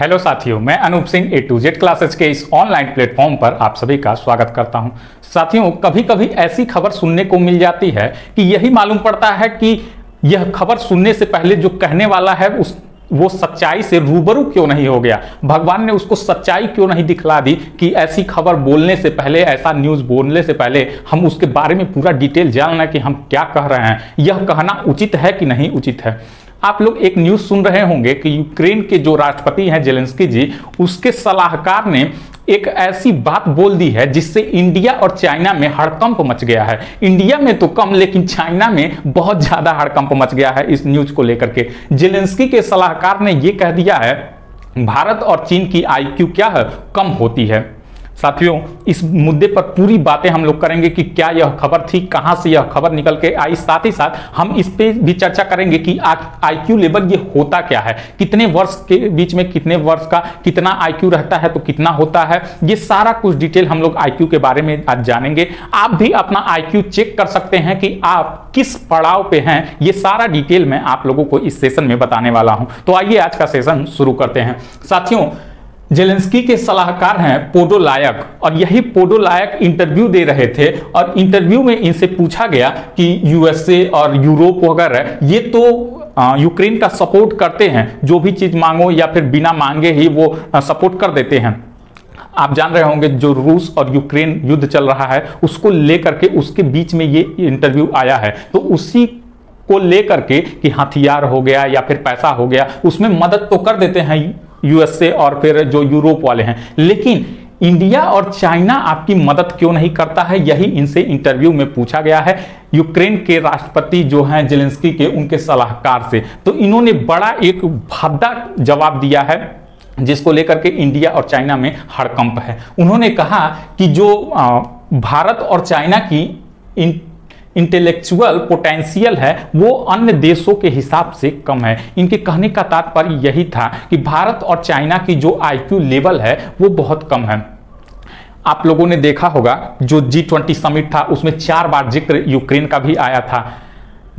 Hello साथियों, मैं Anoop Singh A to Z classes के इस ऑनलाइन प्लेटफॉर्म पर आप सभी का स्वागत करता हूं। साथियों, कभी कभी ऐसी खबर सुनने को मिल जाती है कि यही मालूम पड़ता है कि यह खबर सुनने से पहले जो कहने वाला है वो सच्चाई से रूबरू क्यों नहीं हो गया, भगवान ने उसको सच्चाई क्यों नहीं दिखला दी कि ऐसी खबर बोलने से पहले, ऐसा न्यूज़ बोलने से पहले हम उसके बारे में पूरा डिटेल जान लें कि हम क्या कह रहे हैं, यह कहना उचित है कि नहीं उचित है। आप लोग एक न्यूज़ सुन रहे होंगे कि यूक्रेन के जो राष्ट्रपति हैं जेलेंस्की जी, उसके सलाहकार ने एक ऐसी बात बोल दी है जिससे इंडिया और चाइना में हड़कंप मच गया है। इंडिया में तो कम, लेकिन चाइना में बहुत ज्यादा हड़कंप मच गया है इस न्यूज को लेकर के। जेलेंस्की के सलाहकार ने यह कह दिया है भारत और चीन की आईक्यू क्या है, कम होती है। साथियों, इस मुद्दे पर पूरी बातें हम लोग करेंगे कि क्या यह खबर थी, कहां से यह खबर निकल के आई, साथ ही साथ हम इस पे भी चर्चा करेंगे कि आईक्यू लेवल ये होता क्या है, कितने वर्ष के बीच में कितने वर्ष का कितना आईक्यू रहता है तो कितना होता है, ये सारा कुछ डिटेल हम लोग आईक्यू के बारे में आज जानेंगे। आप भी अपना आईक्यू चेक कर सकते हैं कि आप किस पड़ाव पे हैं, ये सारा डिटेल मैं आप लोगों को इस सेशन में बताने वाला हूं। तो आइए आज का सेशन शुरू करते हैं। साथियों, जेलेंस्की के सलाहकार हैं पोडोलायक, और यही पोडोलायक इंटरव्यू दे रहे थे और इंटरव्यू में इनसे पूछा गया कि यूएसए और यूरोप वगैरह ये तो यूक्रेन का सपोर्ट करते हैं, जो भी चीज मांगो या फिर बिना मांगे ही वो सपोर्ट कर देते हैं। आप जान रहे होंगे जो रूस और यूक्रेन युद्ध चल रहा है उसको लेकर के उसके बीच में ये इंटरव्यू आया है, तो उसी को लेकर के कि हथियार हो गया या फिर पैसा हो गया, उसमें मदद तो कर देते हैं यूएसए और फिर जो यूरोप वाले हैं, लेकिन इंडिया और चाइना आपकी मदद क्यों नहीं करता है, यही इनसे इंटरव्यू में पूछा गया है यूक्रेन के राष्ट्रपति जो हैं जेलेंस्की के, उनके सलाहकार से। तो इन्होंने बड़ा एक भद्दा जवाब दिया है जिसको लेकर के इंडिया और चाइना में हड़कंप है। उन्होंने कहा कि जो भारत और चाइना की इंटेलेक्चुअल पोटेंशियल है वो अन्य देशों के हिसाब से कम है। इनके कहने का तात्पर्य यही था कि भारत और चाइना की जो आईक्यू लेवल है वो बहुत कम है। आप लोगों ने देखा होगा जो G20 समिट था उसमें 4 बार जिक्र यूक्रेन का भी आया था।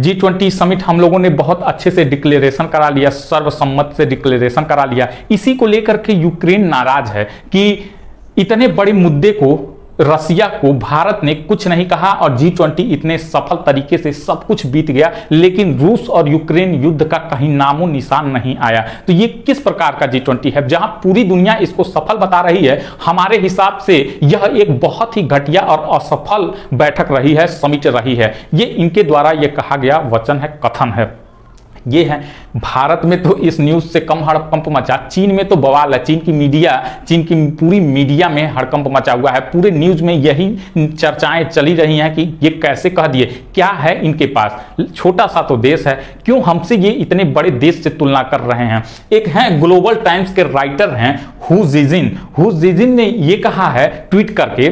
G20 समिट हम लोगों ने बहुत अच्छे से डिक्लेरेशन करा लिया, सर्वसम्मत से डिक्लेरेशन करा लिया। इसी को लेकर के यूक्रेन नाराज है कि इतने बड़े मुद्दे को रसिया को भारत ने कुछ नहीं कहा और G20 इतने सफल तरीके से सब कुछ बीत गया, लेकिन रूस और यूक्रेन युद्ध का कहीं नामो निशान नहीं आया। तो ये किस प्रकार का G20 है जहां पूरी दुनिया इसको सफल बता रही है, हमारे हिसाब से यह एक बहुत ही घटिया और असफल बैठक रही है, समिट रही है। ये इनके द्वारा ये कहा गया वचन है, कथन है, ये है। भारत में तो इस न्यूज से कम हड़कंप मचा, चीन में तो बवाल है। चीन की पूरी मीडिया में हड़कंप मचा हुआ है। पूरे न्यूज में यही चर्चाएं चली रही हैं कि ये कैसे कह दिए, क्या है इनके पास, छोटा सा तो देश है, क्यों हमसे ये इतने बड़े देश से तुलना कर रहे हैं। एक है ग्लोबल टाइम्स के राइटर हैं हू जिजिन ने ये कहा है ट्वीट करके,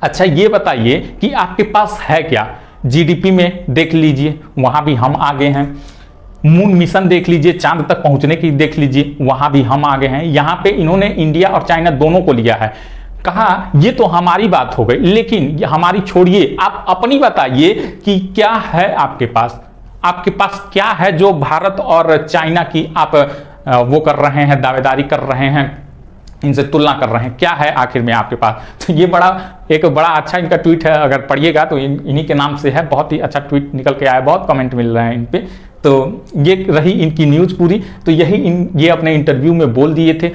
अच्छा ये बताइए कि आपके पास है क्या। जीडीपी में देख लीजिए वहां भी हम आगे हैं, मून मिशन देख लीजिए, चांद तक पहुंचने की देख लीजिए, वहां भी हम आगे हैं। यहां पे इन्होंने इंडिया और चाइना दोनों को लिया है। कहा ये तो हमारी बात हो गई, लेकिन हमारी छोड़िए, आप अपनी बताइए कि क्या है आपके पास क्या है जो भारत और चाइना की आप वो कर रहे हैं, दावेदारी कर रहे हैं, इनसे तुलना कर रहे हैं, क्या है आखिर में आपके पास। तो ये एक बड़ा अच्छा इनका ट्वीट है, अगर पढ़िएगा तो इन्हीं के नाम से है, बहुत ही अच्छा ट्वीट निकल के आया, बहुत कमेंट मिल रहे हैं इन पे। तो ये रही इनकी न्यूज पूरी, तो ये अपने इंटरव्यू में बोल दिए थे।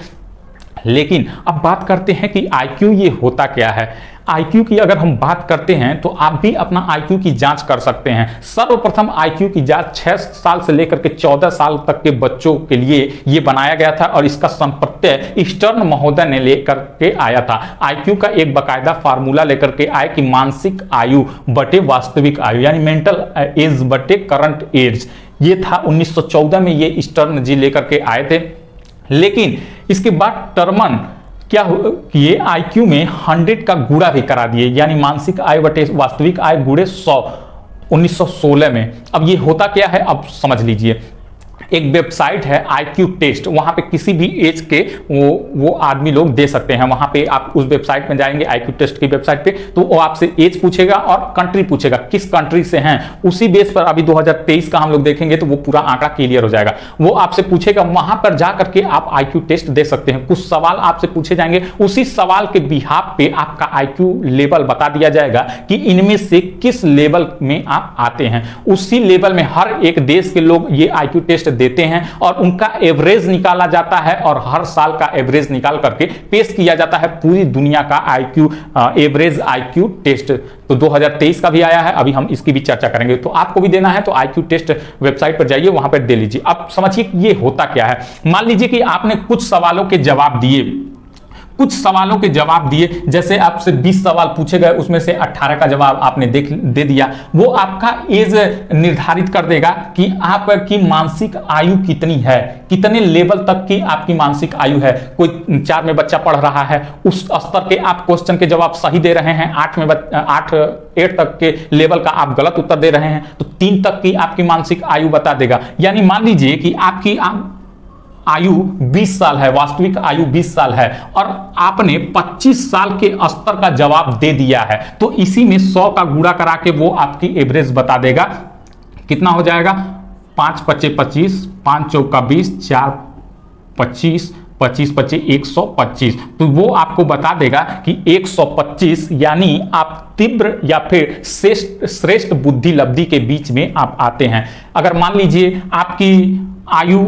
लेकिन अब बात करते हैं कि आईक्यू ये होता क्या है। आईक्यू की अगर हम बात करते हैं तो आप भी अपना आईक्यू की जांच कर सकते हैं। सर्वप्रथम आईक्यू की जांच 6 साल से लेकर के 14 साल तक के बच्चों के लिए ये बनाया गया था और इसका संप्रत्यय स्टर्न महोदय ने लेकर के आया था। आईक्यू का एक बाकायदा फार्मूला लेकर के आए कि मानसिक आयु बटे वास्तविक आयु, यानी मेंटल एज बटे करंट एज। ये था 1914 में ये स्टर्न जी लेकर के आए थे। लेकिन इसके बाद टर्मन क्या किए, आईक्यू में 100 का गुणा भी करा दिए, यानी मानसिक आय बटे वास्तविक आय गुणे 100, 1916 में। अब ये होता क्या है अब समझ लीजिए। एक वेबसाइट है IQ टेस्ट, वहां पे किसी भी एज के वो आदमी लोग दे सकते हैं। वहां पे आप उस वेबसाइट में जाएंगे IQ टेस्ट की वेबसाइट पे, तो वो आपसे एज पूछेगा और कंट्री पूछेगा किस कंट्री से हैं, उसी बेस पर अभी 2023 का हम लोग देखेंगे तो वो पूरा आंकड़ा क्लियर हो जाएगा। वो आपसे पूछेगा, वहां पर जा करके आप IQ टेस्ट दे सकते हैं। कुछ सवाल आपसे पूछे जाएंगे, उसी सवाल के बिहाफ पे आपका IQ लेवल बता दिया जाएगा कि इनमें से किस लेवल में आप आते हैं। उसी लेवल में हर एक देश के लोग ये IQ टेस्ट देते हैं और उनका एवरेज निकाला जाता है और हर साल का एवरेज निकाल करके पेश किया जाता है पूरी दुनिया का एवरेज IQ टेस्ट। तो 2023 का भी आया है, अभी हम इसकी भी चर्चा करेंगे। तो आपको भी देना है तो IQ टेस्ट वेबसाइट पर जाइए, वहां पर दे लीजिए। अब समझिए ये होता क्या है। मान लीजिए कि आपने कुछ सवालों के जवाब दिए, जैसे आपसे 20 सवाल पूछे गए, उसमें से 18 का जवाब आपने दे दिया। वो आपका एज निर्धारित कर देगा कि आपकी मानसिक आयु कितनी है, कितने लेवल तक की आपकी मानसिक आयु है। कोई 4 में बच्चा पढ़ रहा है, उस स्तर के आप क्वेश्चन के जवाब सही दे रहे हैं, 8 तक के लेवल का आप गलत उत्तर दे रहे हैं, तो 3 तक की आपकी मानसिक आयु बता देगा। यानी मान लीजिए कि आपकी आयु 20 साल है, वास्तविक आयु 20 साल है और आपने 25 साल के स्तर का जवाब दे दिया है, तो इसी में 100 का गुणा करा के वो आपकी एवरेज बता देगा। कितना हो जाएगा? 5 पच्चे 25, 5 चौका 20, 4 25, 25 पच्चे 125। तो वो आपको बता देगा कि 125 यानी आप तीव्र या फिर श्रेष्ठ बुद्धि लब्धि के बीच में आप आते हैं। अगर मान लीजिए आपकी आयु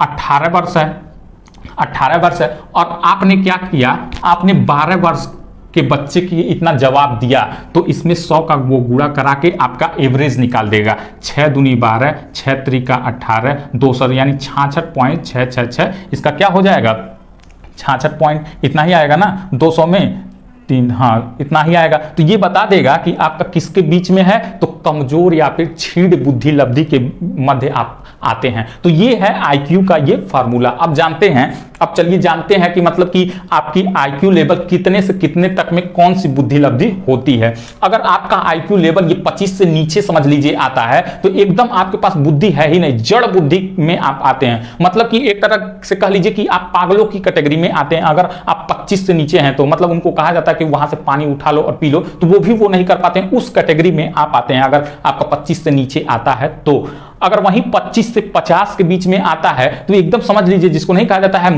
18 वर्ष है और आपने क्या किया, आपने 12 वर्ष के बच्चे की इतना जवाब दिया, तो इसमें 100 का वो गुणा करा के आपका एवरेज निकाल देगा। 6 दूनी 12, 6 त्रिका 18, 200 यानी 66.666। इसका क्या हो जाएगा? 66 पॉइंट इतना ही आएगा ना, 200 में 3, हाँ इतना ही आएगा। तो ये बता देगा कि आपका किसके बीच में है, तो कमजोर या फिर क्षीण बुद्धि लब्धि के मध्य आप आते हैं। तो ये है IQ का ये फार्मूला। अब जानते हैं, अब चलिए जानते हैं कि मतलब कि आपकी IQ लेवल कितने से कितने तक में कौन सी बुद्धि लब्धि होती है। अगर आपका IQ लेवल ये 25 से नीचे समझ लीजिए आता है, तो एकदम आपके पास बुद्धि है ही नहीं, जड़ बुद्धि में आप आते हैं। मतलब कि एक तरह से कह लीजिए कि आप पागलों की कैटेगरी में आते हैं। अगर आप 25 से नीचे हैं तो मतलब उनको कहा जाता है कि वहां से पानी उठा लो और पी लो, तो वो भी वो नहीं कर पाते हैं, उस कैटेगरी में आप आते हैं अगर आपका 25 से नीचे आता है तो। अगर वहीं 25 से 50 के बीच में आता है तो एकदम समझ लीजिए, जिसको नहीं कहा जाता है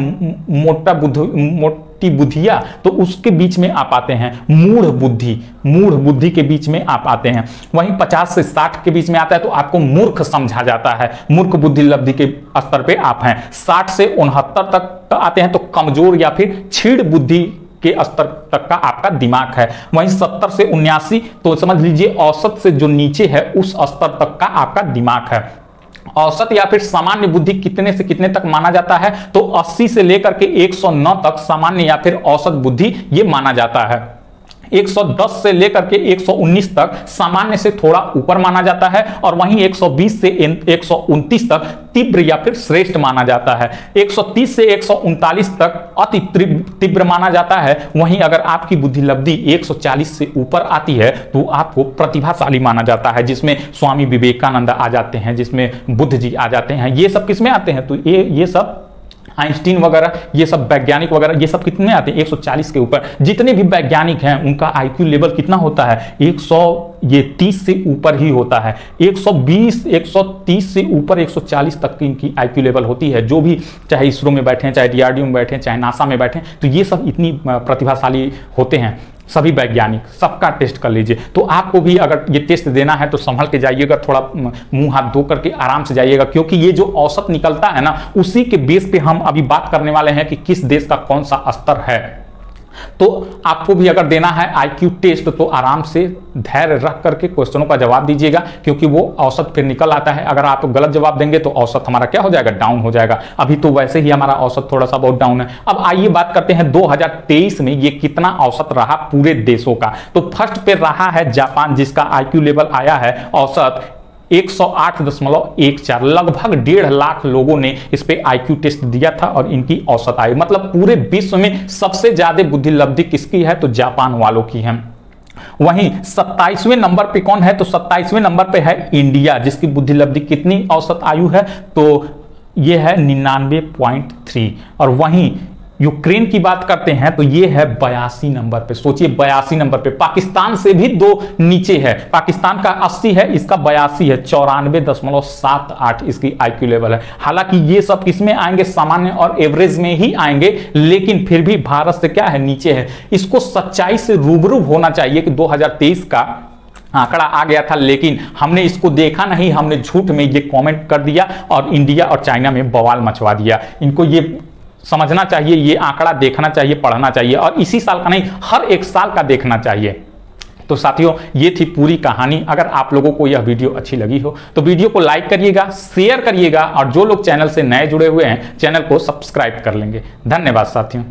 मोटी बुद्धिया, तो उसके बीच में आप आते हैं। मूढ़ बुद्धि के बीच में आप आते हैं। वहीं 50 से 60 के बीच में आता है तो आपको मूर्ख समझा जाता है, मूर्ख बुद्धि लब्धि के स्तर पे आप हैं। 60 से 69 तक आते हैं तो कमजोर या फिर क्षीण बुद्धि के स्तर तक का आपका दिमाग है। वहीं 70 से 79 तो समझ लीजिए औसत से जो नीचे है उस स्तर तक का आपका दिमाग है। औसत या फिर सामान्य बुद्धि कितने से कितने तक माना जाता है, तो 80 से लेकर के 109 तक सामान्य या फिर औसत बुद्धि ये माना जाता है। 110 से लेकर के 119 तक सामान्य से थोड़ा ऊपर माना जाता है और वहीं 120 से 129 तक तीव्र या फिर श्रेष्ठ माना जाता है। 130 से 139 तक अति तीव्र माना जाता है। वहीं अगर आपकी बुद्धि लब्धि 140 से ऊपर आती है तो आपको प्रतिभाशाली माना जाता है, जिसमें स्वामी विवेकानंद आ जाते हैं, जिसमें बुद्ध जी आ जाते हैं। ये सब किसमें आते हैं, तो ये सब आइंस्टीन वगैरह, ये सब वैज्ञानिक वगैरह, ये सब कितने आते हैं 140 के ऊपर। जितने भी वैज्ञानिक हैं उनका IQ लेवल कितना होता है 130 से ऊपर ही होता है। 120 130 से ऊपर 140 तक की इनकी IQ लेवल होती है। जो भी चाहे इसरो में बैठे हैं, चाहे DRDO में बैठे हैं, चाहे नासा में बैठे हैं, तो ये सब इतनी प्रतिभाशाली होते हैं सभी वैज्ञानिक। सबका टेस्ट कर लीजिए। तो आपको भी अगर ये टेस्ट देना है तो संभल के जाइएगा, थोड़ा मुंह हाथ धो करके आराम से जाइएगा, क्योंकि ये जो औसत निकलता है ना, उसी के बेस पे हम अभी बात करने वाले हैं कि किस देश का कौन सा स्तर है। तो आपको भी अगर देना है IQ टेस्ट तो आराम से धैर्य रख करके क्वेश्चनों का जवाब दीजिएगा, क्योंकि वो औसत फिर निकल आता है। अगर आप गलत जवाब देंगे तो औसत हमारा क्या हो जाएगा, डाउन हो जाएगा। अभी तो वैसे ही हमारा औसत थोड़ा सा बहुत डाउन है। अब आइए बात करते हैं 2023 में ये कितना औसत रहा पूरे देशों का। तो फर्स्ट पे रहा है जापान, जिसका IQ लेवल आया है औसत 108.14। लगभग 1.5 लाख लोगों ने इस पे IQ टेस्ट दिया था और इनकी औसत आई। मतलब पूरे विश्व में सबसे ज्यादा बुद्धि लब्धि किसकी है, तो जापान वालों की है। वहीं 27वें नंबर पे कौन है, तो 27वें नंबर पे है इंडिया, जिसकी बुद्धि लब्धि कितनी औसत आयु है, तो ये है 99.3। और वहीं यूक्रेन की बात करते हैं तो ये है 82 नंबर पे। सोचिए 82 नंबर पे, पाकिस्तान से भी 2 नीचे है। पाकिस्तान का 80 है, इसका 82 है, 94.78 इसकी आईक्यू लेवल है। हालांकि ये सब किसमें आएंगे, सामान्य और एवरेज में ही आएंगे, लेकिन फिर भी भारत से क्या है, नीचे है। इसको सच्चाई से रूबरू होना चाहिए कि 2023 का आंकड़ा आ गया था, लेकिन हमने इसको देखा नहीं, हमने झूठ में ये कमेंट कर दिया और इंडिया और चाइना में बवाल मचवा दिया। इनको ये समझना चाहिए, ये आंकड़ा देखना चाहिए, पढ़ना चाहिए, और इसी साल का नहीं, हर एक साल का देखना चाहिए। तो साथियों, ये थी पूरी कहानी। अगर आप लोगों को यह वीडियो अच्छी लगी हो तो वीडियो को लाइक करिएगा, शेयर करिएगा, और जो लोग चैनल से नए जुड़े हुए हैं चैनल को सब्सक्राइब कर लेंगे। धन्यवाद साथियों।